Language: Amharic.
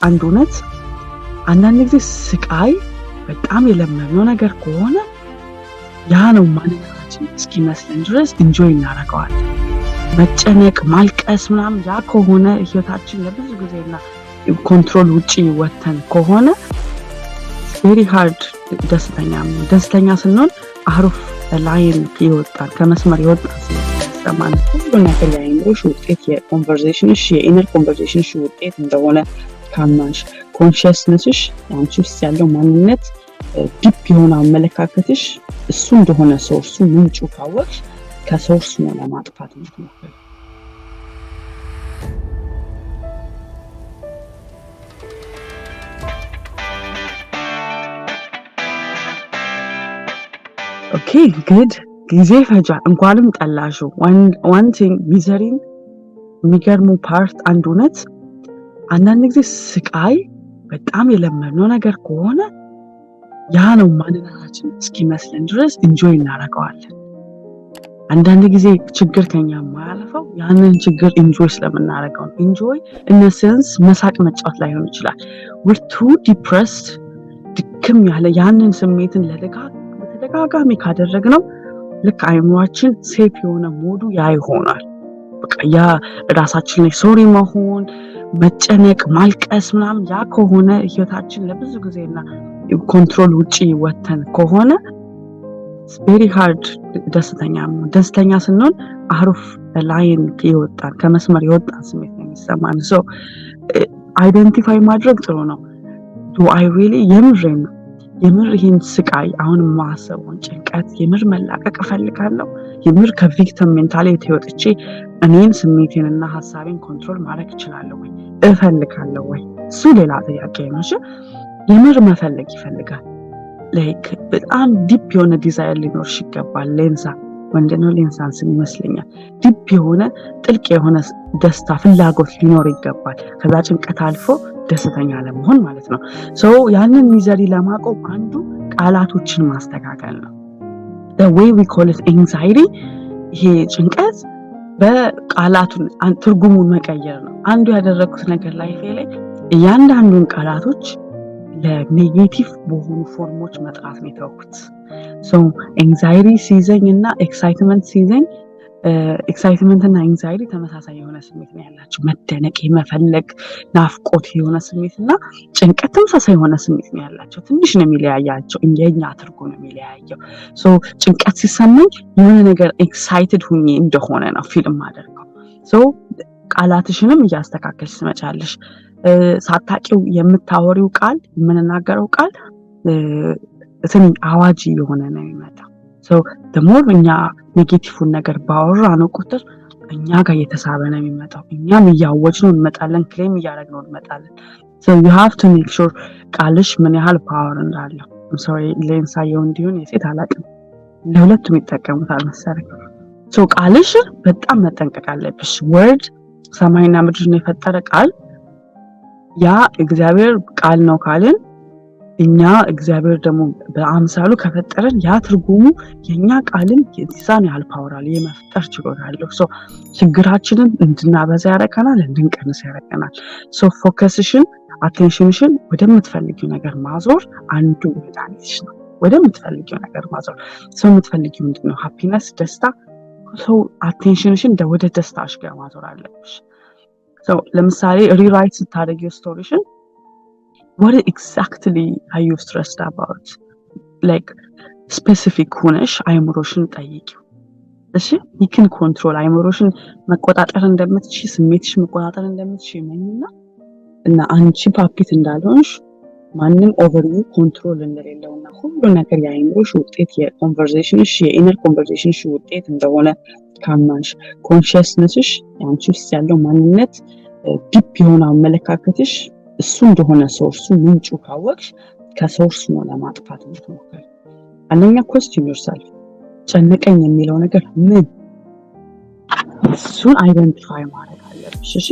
አንድ እውነት አንዳንድ ጊዜ ስቃይ በጣም የለመድነው ነገር ከሆነ ያ ነው ማንነታችን እስኪመስለን ድረስ ኢንጆይ እናደርገዋለን። መጨነቅ ማልቀስ ምናምን ያ ከሆነ ህይወታችን ለብዙ ጊዜና ኮንትሮል ውጪ ወተን ከሆነ ቬሪ ሃርድ ደስተኛ ስንሆን አሩፍ ላይን ይወጣል ከመስመር ይወጣል ማለት ሁሉ ነገር የአይምሮሽ ውጤት የኮንቨርሴሽንሽ የኢነር ኮንቨርሴሽንሽ ውጤት እንደሆነ ካማሽ ኮንሺየስነስሽ ያንቺ ውስጥ ያለው ማንነት ዲፕ የሆነ አመለካከትሽ እሱ እንደሆነ ሶርሱ ምንጩ ካወቅሽ ከሶርሱ ነው ለማጥፋት የምትሞክሪው። ኦኬ ጉድ ጊዜ ፈጃ እንኳንም ጠላሹ one thing ሚዘሪን የሚገርሙ ፓርት አንድ እውነት አንዳንድ ጊዜ ስቃይ በጣም የለመድነው ነገር ከሆነ ያ ነው ማንነታችን እስኪመስለን ድረስ ኢንጆይ እናደርገዋለን። አንዳንድ ጊዜ ችግር ከኛ ማያልፈው ያንን ችግር ኢንጆይ ስለምናደርገው ነው። ኢንጆይ in a sense መሳቅ መጫወት ላይሆን ይችላል። we're too depressed ድክም ያለ ያንን ስሜትን ለተደጋጋሚ ካደረግነው ልክ አይምሮአችን ሴፍ የሆነ ሞዱ ያ ይሆናል። በቃ ያ ራሳችን ላይ ሶሪ መሆን መጨነቅ ማልቀስ ምናምን ያ ከሆነ ህይወታችን ለብዙ ጊዜና ኮንትሮል ውጪ ወተን ከሆነ very hard ደስተኛ ስንሆን አሩፍ ላይን ይወጣል ከመስመር ይወጣል ስሜት ነው የሚሰማን። ሶ አይደንቲፋይ ማድረግ ጥሩ ነው። do I really የምር ይሄን ስቃይ አሁን ማሰቡን ጭንቀት የምር መላቀቅ እፈልጋለሁ የምር ከቪክቲም ሜንታሊቲ ወጥቼ እኔን ስሜቴንና ሐሳቤን ኮንትሮል ማድረግ እችላለሁ ወይ እፈልጋለሁ ወይ እሱ ሌላ ጥያቄ ነው። እሺ የምር መፈለግ ይፈልጋል ላይክ በጣም ዲፕ የሆነ ዲዛይር ሊኖርሽ ይገባል። ወንድነው ሌንሳንስ ይመስለኛል ዲፕ የሆነ ጥልቅ የሆነ ደስታ ፍላጎት ሊኖር ይገባል። ከዛ ጭንቀት አልፎ ደስተኛ ለመሆን ማለት ነው። ሶ ያንን ሚዘሪ ለማቆም አንዱ ቃላቶችን ማስተካከል ነው። the way we call it anxiety ይሄ ጭንቀት በቃላቱን ትርጉሙን መቀየር ነው። አንዱ ያደረኩት ነገር ላይፌ ላይ እያንዳንዱን ቃላቶች ለኔጌቲቭ በሆኑ ፎርሞች መጥራት ነው የተወኩት። ሶ anxiety ሲዘኝ እና ኤክሳይትመንት ሲዘኝ ኤክሳይትመንት እና አንግዛይቲ ተመሳሳይ የሆነ ስሜት ነው ያላቸው። መደነቅ መፈለግ ናፍቆት የሆነ ስሜት እና ጭንቀት ተመሳሳይ የሆነ ስሜት ነው ያላቸው። ትንሽ ነው የሚለያያቸው የኛ ትርጉም ነው የሚለያየው። ሶ ጭንቀት ሲሰማኝ የሆነ ነገር ኤክሳይትድ ሁኚ እንደሆነ ነው ፊልም አደርገው። ሶ ቃላትሽንም እያስተካከልሽ ትመጫለሽ። ሳታቂው የምታወሪው ቃል የምንናገረው ቃል አዋጅ የሆነ ነው የሚመጣው። so the more እኛ ኔጌቲቭን ነገር ባወራነው ቁጥር እኛ ጋር የተሳበ ነው የሚመጣው። እኛም እያወጅነው እንመጣለን ክሌም እያደረግነው እንመጣለን። so you have to make sure ቃልሽ ምን ያህል ፓወር እንዳለው I'm sorry ለእንሳየው እንዲሆን የሴት አላቅም ለሁለቱም ይጠቀሙታል መሰለኝ። so ቃልሽ በጣም መጠንቀቅ አለብሽ። word ሰማይና ምድርን የፈጠረ ቃል ያ እግዚአብሔር ቃል ነው ካልን እኛ እግዚአብሔር ደግሞ በአምሳሉ ከፈጠረን ያ ትርጉሙ የኛ ቃልን የዲዛይን ያህል ፓወራል የመፍጠር ችሎታ አለው። ሶ ችግራችንን እንድናበዛ ያደርገናል እንድንቀንስ ያደርገናል። ሶ ፎከስሽን አቴንሽንሽን ወደምትፈልጊው ነገር ማዞር አንዱ መድኃኒትሽ ነው። ወደምትፈልጊው ነገር ማዞር ሰው የምትፈልጊው ምንድነው? ሃፒነስ ደስታ። ሶ አቴንሽንሽን ወደ ደስታሽ ጋር ማዞር አለብሽ። ሶ ለምሳሌ ሪራይት ስታደርጊው ስቶሪሽን what exactly are you stressed about? like specific ሆነሽ አይምሮሽን ጠይቂው። እሺ you can control አይምሮሽን መቆጣጠር እንደምትችይ ስሜትሽ መቆጣጠር እንደምትችይ እና አንቺ ፓፒት እንዳልሆንሽ ማንንም ኦቨር ዩ ኮንትሮል እንደሌለውና ሁሉ ነገር የአይምሮሽ ውጤት የኮንቨርሴሽንሽ የኢነር ኮንቨርሴሽንሽ ውጤት እንደሆነ ካማሽ ኮንሺየስነስሽ ያንቺ ውስጥ ያለው ማንነት ዲፕ የሆነ አመለካከትሽ እሱ እንደሆነ ሶርሱ ምንጩ ካወቅሽ ከሶርሱ ነው ለማጥፋት የምትሞክሪው። አንደኛ question yourself ጨነቀኝ የሚለው ነገር ምን እሱን አይደንቲፋይ ማድረግ አለብሽ። እሺ